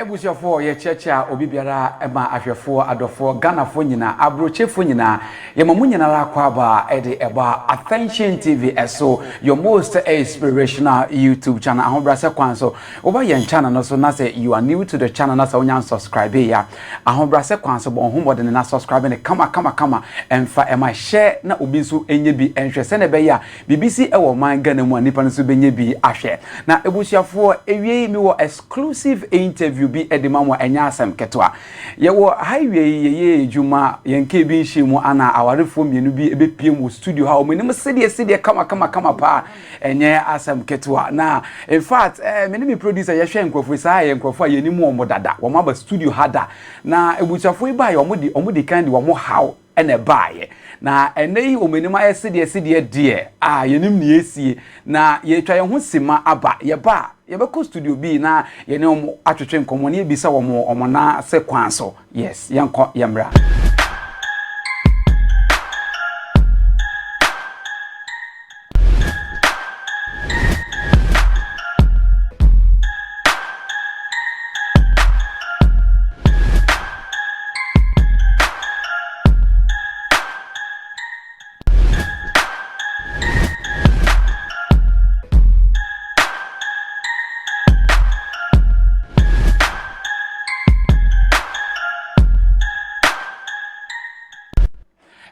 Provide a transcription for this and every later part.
Ebusiafo ye checha obi biara ema ahwefo adofo Ghanafo nyina abrochefo nyina ye mamu nyina la kwa ba ede eba Attention TV eso your most inspirational YouTube channel ahobrase kwanso oba ye channel no so na say you are new to the channel na say onya subscribe ya ahobrase kwanso bo hombode na subscribe ne kama emfa ema share na obi nso enye bi enhwe se ne be ya BBC ewo man Ghana mu anipa nso benye bi ahwe na ebusiafo ewie mi wo exclusive interview bi edema mo enya asem ketwa ye wo highway ye ejuma yenke bi nhyimu ana awarefo mienu bi ebepie mu studio ha o menim sede kama pa enye asem ketwa na in fact me producer ye hwe nkrofo saa ye nkrofo ye ni mu omo dada wo ma ba studio hada na ebuchafo iba ye omudi kind wo mo how ene baaye na enei omenima sede die yenim ne esie na ye twa ye ho sima aba ye ba yebeko studio bi na ye ne omo atwetwe nkomo ne ebisa wo mo omo na se kwanso yes yanko yemra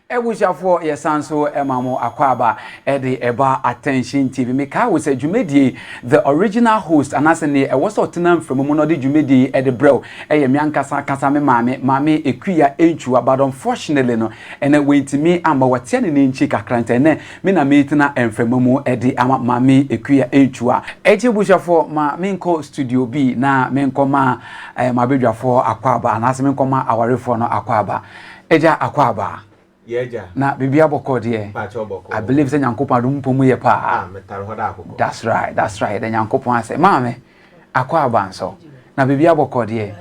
Ebusiafo yesanso emamo akwaba ede eba Attention TV meka we say dwumedie the original host anasene e was otenam from mu no de dwumedie ede brew eye miankasa me mame ekuya enchu but unfortunately no ene wentimi amba watia ne nchi kakranta ne me na metina emfremu mu ede ama mame ekuya enchu a eje busiafo ma menko studio B na menko ma mabedwafo akwaba anaseme menko ma awarefo no akwaba eja akwaba Yeja. Na bibi aboko de. I believe say Nyankopon adum pomu ye pa. Metaro hoda akoko. That's right. The Nyankopon ase. Mame, akwa abanso. Na bibi aboko de.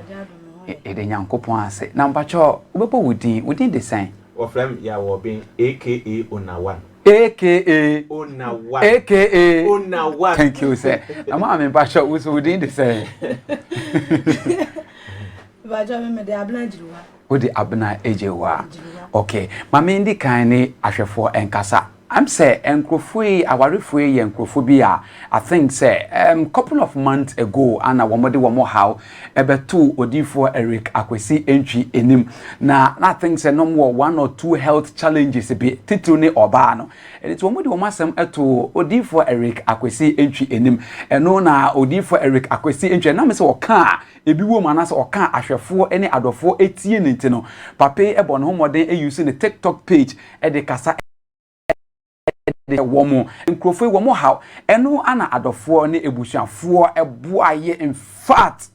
De Nyankopon ase. Na mpacho, ubepo within the same. Ofrem ya wo bin aka Onawan. AKA Onawan. AKA Onawan. Thank you, sir. Na mame mpacho within the same. Bajo me de abna jiruwa. Odi abna ejewa. Okay, mama ndi kan ni ahwefo enkasa. I'm say enkrofui awarefui enkrofobia. I think say couple of months ago ana womode womo how ebetu odifo Eric Akwesi entry enim na I think say no more 1 or 2 health challenges be title ni oba no. It womode womasem eto odifo Eric Akwesi entry enim eno na odifo Eric Akwesi entry na me say oka ebi wo manase oka ahwefo ene adofo etie ne ntino pape ebo no homoden use the TikTok page e de kasa de womo nkrofo womo how eno ana adofo ne ebusuafo eboaye in fact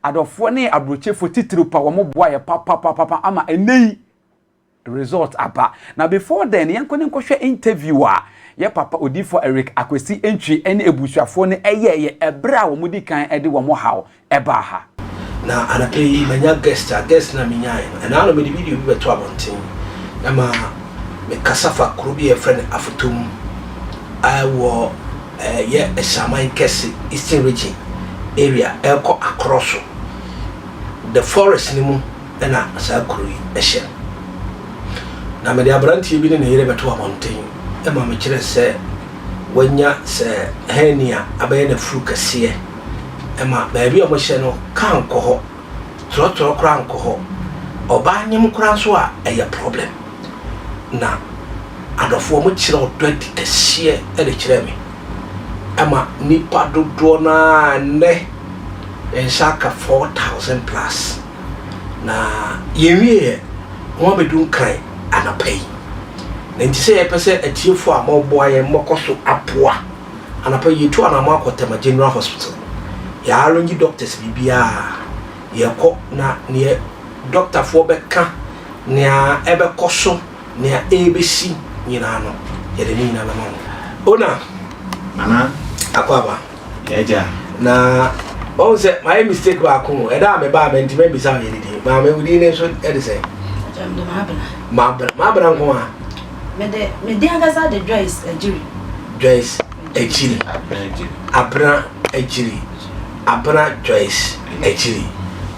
adofo ne abrochefo titiri pa womo boaye papa ama enei result aba na before then yanko ne nkohwe interviewer ye papa odifo Eric Akwesi entry ene ebusuafo ne eyeye ebra womo di kan ede womo how eba ha na anapei manya guest na minyai na alo me di video bi beto abonten ama me kasafa krobi e friend afutum awo ye eshaman kesi Eastern region area elko across the forest ni mu na sa kroi ehye na me di abrantie bi ne yere beto abonten e ma me kire se wanya se henia abaye na fru kase ema baabi o mo hye no kan ko ho trotro kran ko ho oba nyim kran so a eye problem na adofo mo kire o 20 kase e de kire me ema nipa dodo na ne enshaka 4000 plus na yewie won bedun kan anapai na nti se ye pese atiefo a mo boaye mo koso apoa anapai yetu anamo akotema general hospital ya arrange doctors bibia ye ko na ne doctor fo beka ne ebe koso ne ebesi nyina no ye de nyina na no ona Ana akwaba yeja. na o se my mistake ba ko e da me ba me nti me bisa ye didi ma me wudi ne so e de say Jam de mabna. Mabra nko a Me de angasa de Joyce ejiri abra ejiri Abra Joyce ejiri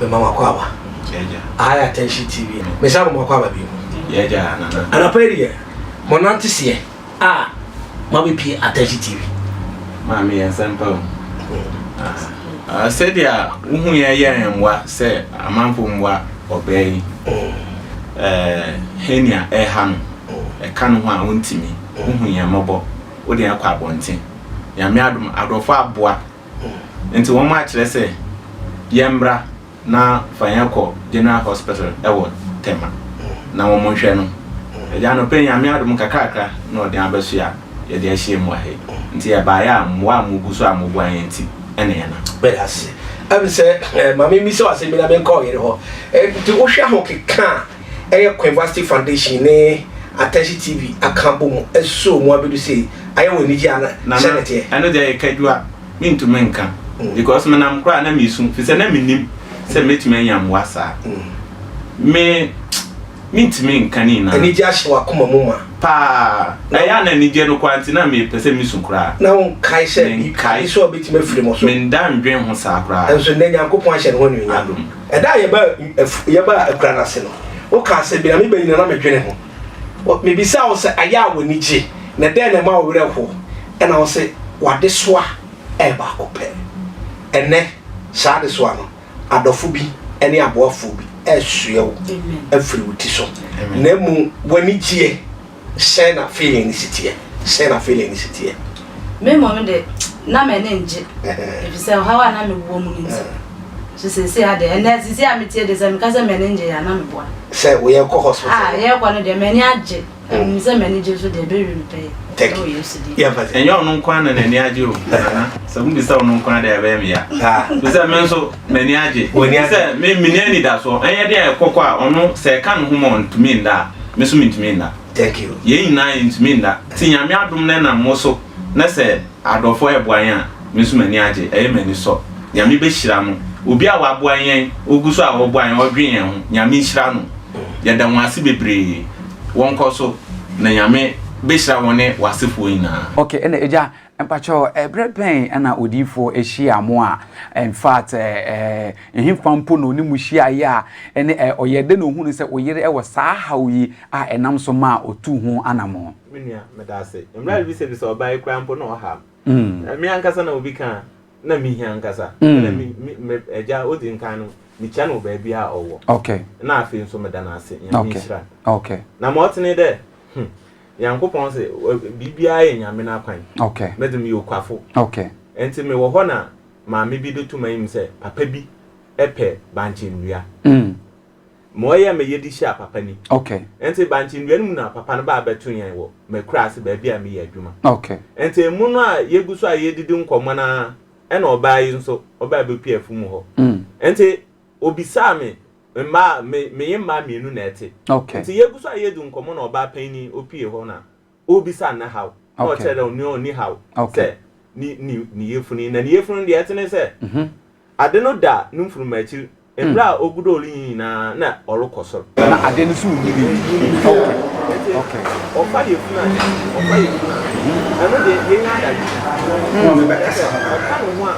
me mama kwaba Eja. I attention TV me sa mama kwaba bi Eja nana. ana pere mo nante se ma be pi attention TV Ma me ensemble. Said ya uhu ya enwa se amanfo mwa obey. Henia ha no. E ka no ho a wontimi. Uhu ya mobo. Wo de akwa abonten. Ya me adom adofo aboa. Nti wo ma kire se yembra na fanyako General Hospital ewo tema. Na wo mo hwe no. Eja no pe ya me adom kakaka na ode abeso ya ye de ahie mu ahe. Nti ya ba ya mwa muguso amobo anti ene ya na. Bedase am say mama mi so ase mi na me call here ho nti wo hwe ho keka University Foundation ne Attention TV akambo mu eso mu abedu sei aye woni ji ana senate eno de kadua mintu menka because me nam kra na misu fi se na minim se metime anyam wasa me mintu menka ni na ani ji ahye wa koma mu ma pa aya na ni je no kwanti na me pese misu kra na won kai se bi kai so obetime free mo so me ndan dwen ho sa kra enso na nyankopon ahye ne ho ni nya eda ye ba akra na se no o ka se bi na me bayina na me dwene ho me bisa o se aya woni ji na den na ma wo were ho e na o se wade soa e ba ko pe ene sa de soa no adofo bi ene aboafo bi e hwe wo afiri wuti so na mu wani ji share na feeling sitie me mom de na me ne nje if say how na me wo mu nti so say ade and sisi a me tie de say me ka say me ne nje ya na me boa say we ye ko hospital ye ko no de me ni age me say me ne je so de be wi pe take yeah but enyo no nkwa na ni age o so mu bisa no nkwa da be me ya bisa me nso me ni age say me ni ani da so enye de kokko a ono say ka no humo ntumi nda me so ntumi nda. Thank you. Ye na ntumi nda ti nyame adom na na mo so na se adofo eboan a me so mani age e mani so nyame be hira mo obi a waboan yen oguso a waboan yen odwen yen ho nyame hira no ye da wase bebre won koso na nyame be hira woni wasefo ina. Okay, ene eja empacho ebre pen ana odifo ehia mo a in fact ehimfampo no ni muhia ya ene oyede no hunu se oyere ewo saa hawi a enam so ma otu hu anamo Minia medase emra bi se bi so obai krampo no ha mi ankasa na obi kan na mi hia ankasa na mi eja odi nkan no mi cha no ba bia owo. Okay, na afi nso medana ase ya mi hira. Okay, na mo tene de yankopon se bibia ye nyame na kwan. Okay, medum yi okwafo. Okay, enti me wo ho na ma me bi do tumayim se papa bi epe banchi nwia mo ye me yedi sha papa ni. Okay, enti banchi nwia nu na papa no ba betu yen wo me kra se ba bia me ye adwuma. Okay, enti mu no a yeguso a yedidi nkomo na e na oba yi nso oba be pf mu ho enti obisa me ma me yemma mienu na ete. Okay, enti yeguso a yedu nkomo na oba pani opie ho na obisa na how o chere oni how. Okay, ni yefuni na ni yefuni de etene se ade no da numfuru machi embra ogudo oli na orokoso na ade no su ni. Okay, o fa yefuna ano de ye na da no me back o ka no ho a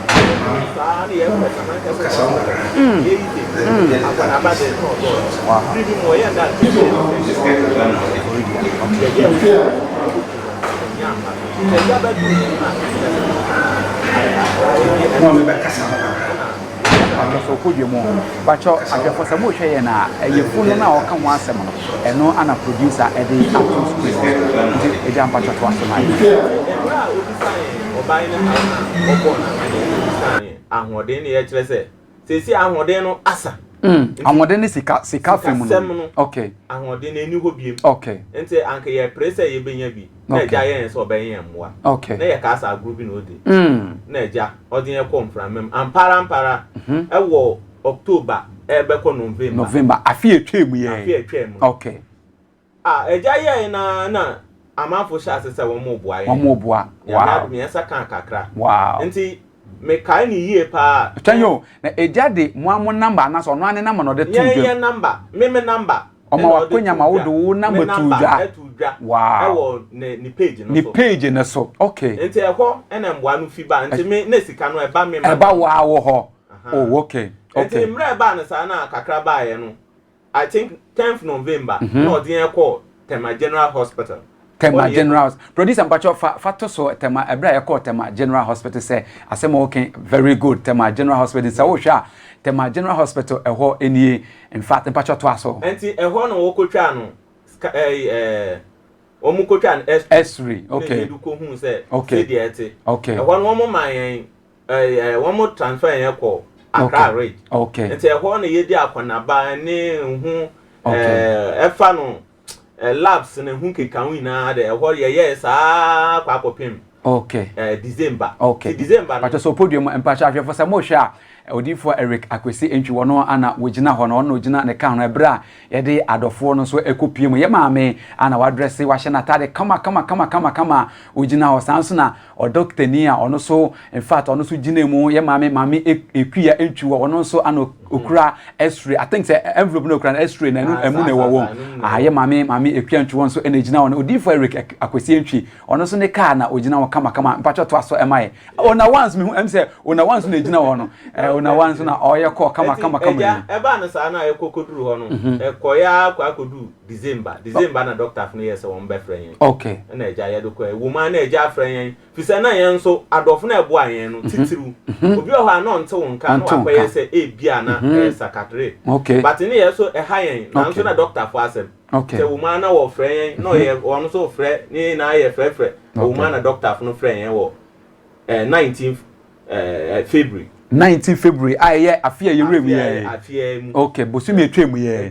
sa ni ye ka sa ye ide akwana ba de no do bibi mo ye da no me back kasa so kodwe mo bacho adefo se mo hwe ye na yefunu na o kan wasem no eno ana producer e dey ato screen e jam bacho to asem ai obai na obo na ahode ne ye kire se si ahode no asa ahode ne sika femu no. Okay, ahode na eni ho biem. Okay, enti anke ye pressure ye benya bi na eja ye so oben moa. Okay, na ye ka asa agro bi na odi na eja odi ye kom framem ampara e wo October e be ko November afi etwem ye. afi etwem. Okay, eja ye na amafo sha se wo mo boa ye wo mo boa. Wow, me yesa kan kakra. Wow, enti me kai ni yie pa tanyo na eja de mo amo number na so no ane number no de tu dwe ye number me number Oma wakonya ma wodo number 2 dwa. Wow. Ewo ni page no so. Ni page no so. Okay. Enti ehwo ena mboa no fi ba enti me na sika no eba me eba wa wo ho. Oh, okay. Okay. And mre ba na sana kakra ba ye no. I think 10th November no dey call Tema General Hospital. Tema General Producer Mpacho fa so Tema ebra ye call Tema General Hospital say asem okay very good Tema General Hospital say wo hwa Tema General Hospital eho eni in fact Mpacho to aso. Enti eho no wo kotwa no omu kotwa no S3 okay. Eduko hu say okay. Dey ete. Okay. Eho no mo man one more transfer ye call Accra rate. Okay. Nti eho no ye di akonaba ne hu efa no labs ne hu kekan na de eho ye saa kwa kopim. Okay. December. Okay. December. But so podium empacha afia for some sha odifo Eric Akwesi entwi wono ana wogina ho no ogina ne kan no ebra ye de adofo no so ekopiem ye maame ana wadress wa hye na tade kama ogina ho sanso na o doctor ni a ono so in fact ono so gina mu ye maame ekua entwi wono so ana okura x-ray I think say envelope no okura x-ray na emu ne wo ye maame ekua entwi won so ene gina wono odifo Eric Akwesi entwi ono so ne car na ogina ho kama mpacho to aso emai ona once me em say ona once na gina wono una once na oye ko kama eba na sa na ekokoduru ho no ekoya kwa kodu December na doctor funu yes won be friend okay na eja ye do ko woman na eja friend fi se na yen so adofo na ebo ayen no titiru obi o ha no nte wonka no akoye se bia na secretary okay but ni yes so ha yen na so na doctor fo asem okay se woman na wo friend no ye won so friend ni na ye frɛ woman na doctor funu friend yen wo 19th February 19 February aye afia ye rem ye afia mu okay bosumi etwem ye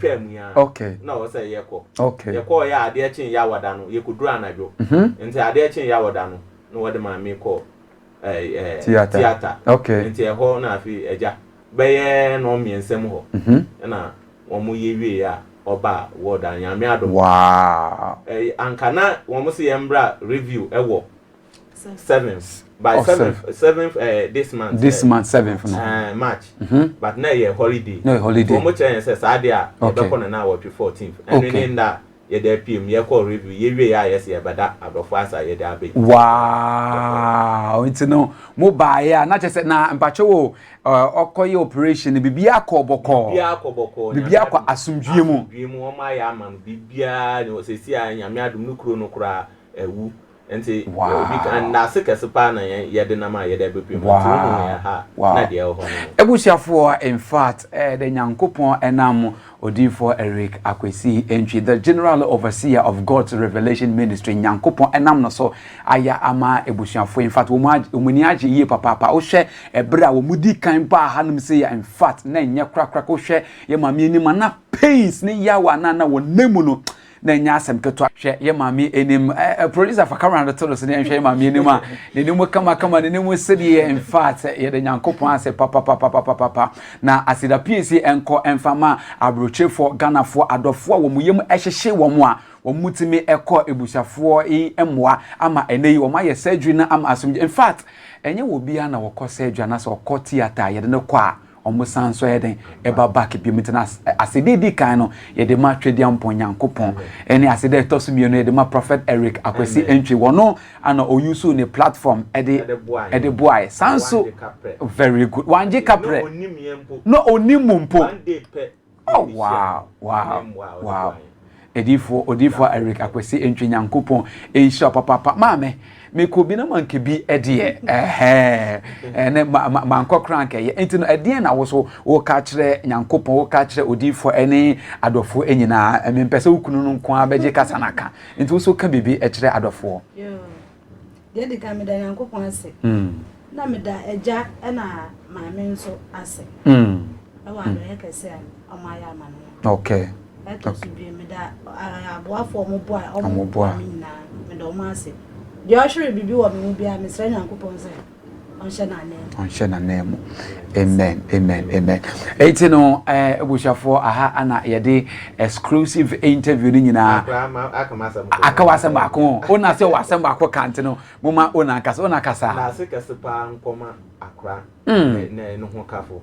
okay na wo say ye ko okay ye ko ya ade chin ya wada no ye koduru anadwo nti ade chin ya wada no no wode ma me ko theater okay nti e ho na afi eja be ye no miensem ho na wo mo ye wie ya oba woda nyame adom wow ankana wo mo se ye mbra review ewo 7th by 7th this month 7th March but now ye holiday holiday mo chen say saturday a be ko na 14th and then that ye dey pm ye call review ye we ya yes ye bada abofo asa ye dey abe wow it's no mo ba ya na che say na mpache wo okoye operation bibia akoboko bibia akwa asumdwie mu o ma ya man bibia ni o sesi a nyame adum no kuro no kura ewu enti obi kan na sekesipa na ye de na ma ye de bepem ha na de ho no ebusiafo in fact the nyankopon enam odifo Eric Akwesi entry the general overseer of God's Revelation Ministry nyankopon enam no so aya ama ebusiafo in fact omuni age ye papa wo hwe ebra wo mudi kan ba hanum se ya in fact na nya krakra ko hwe ye mame ni mana pains ni yawa na wo nemu no na nya asem keto hwe ye mame enim producer for camera the tolos ne hwe mame enim a enim kama enim sedi in fact ye de nyankopon ase papa na asida PAC enko enfama abrochefo Ghanafo adofo wo muyem ehyehye wo mo a wo mutimi ekọ ebushafo emmoa ama eneyi wo ma ye surgery na ama asum in fact enye wo bia na wo kọ surgery na so kọ theater ye de ne kọ a omusan so yeden eba back bi mutena asede di kan no ye de ma twediam ponyankopon ene asede tosumienu ye de ma prophet Eric Akwesi entry wono ana oyusu ne platform ede boy sanso very good wanje kapre no onimumpo oh wow odifo Eric Akwesi entry nyankopon ehia papa mame me ko bi na manke bi ede ene manko krank ye enti no ede na wo so wo ka kire nyankopon wo ka kire odifo ene adofo enyina me mpese ukunu no nko abeje kasa naka enti wo so ka bibi e kire adofo yo de de ka me da nyankopon ase na me da eja na maame nso ase awa no ye kase amaya amano okay to be me da aboafo mo boa me na me do ma ase de ohwere bibi wo me bia me sra nyankopon se onhye na name amen etino ebushafo aha ana yede exclusive interview ni nyina akawasem baako ona se wasem baako kante no moma ona kasa na se kase pa nkoma akra na no ho kafo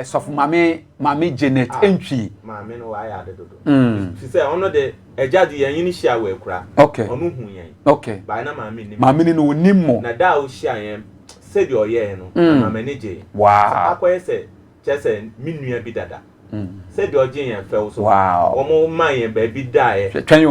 sofu mame Janet entry mame no wa ya dedodo fi say ono de ejade yan yin hia wa akura ono hu yan okay ba na mame ni no onimmo na da o hia yan se de oye no mame ne je wow akoye se chese minua bi dada said the origin fell so wow omo man ye baby die twan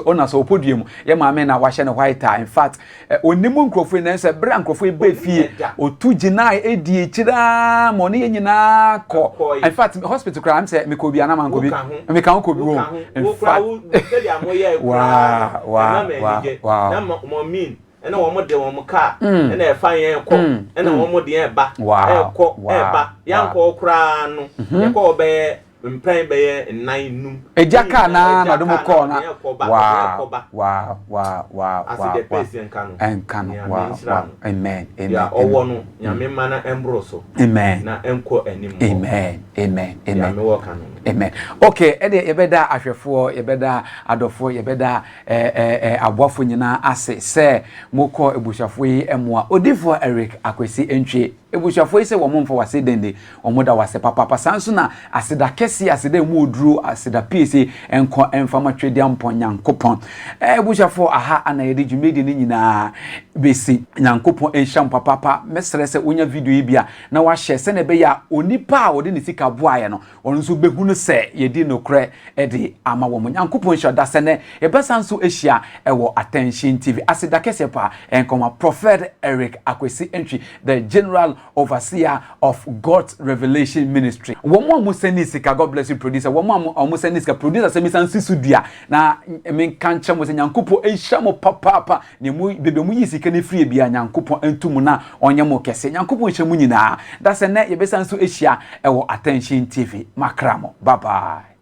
ona so podium ye ma me na wa hye ne white in fact onimu nkrofo na se bra nkrofo be fie otu gina edi ekira mo ne nyina ko in fact hospital kra am se me ko bia na man ko bi me kan ko bi wo in fact wow na mo mean ena wo mo de wo mo ka ena e fa yen ko ena wo mo de e ba e ko e ba yan ko kra no ye ko be mpan be nan num ejaka na do mo ko na wow aside pesi enka no wow amen ya owo no nyame mana embroso amen na enko anim amen ya me wo kan amen okay ede yebeda ahwefo yebeda adofo yebeda aboafo nyina ase se moko ebushafo yi emoa odifo Eric Akwesi Entwe ebushafo yi se wo momfo wase dende omoda wase papa sanso na aseda kesi aseda mu oduro aseda pese enko enfama twedi ampon nyankopon ebushafo aha ana yede dwumedi ni nyina besi nyankopon enhyam papa mesere se onya video yi bia na wa hye se na be ya onipa a wode ne sika boaye no ono so behunu se yedi nokre edi ama wo nyankopon hye da se ne ebesa nso ehia ewo Attention TV aseda kese pa enkoma Prophet Eric Akwesi Entwe the General Overseer of God's Revelation Ministry womo amusani sika God bless you producer womo amusani sika producer se misansi sudua na menkanche mo se nyankopon ehia mo papa ne mu bebe mu yisika ne free bia nyankopon entum na onye mo kese nyankopon hye mu nyina da se ne yebesa nso ehia ewo Attention TV makramo bye bye.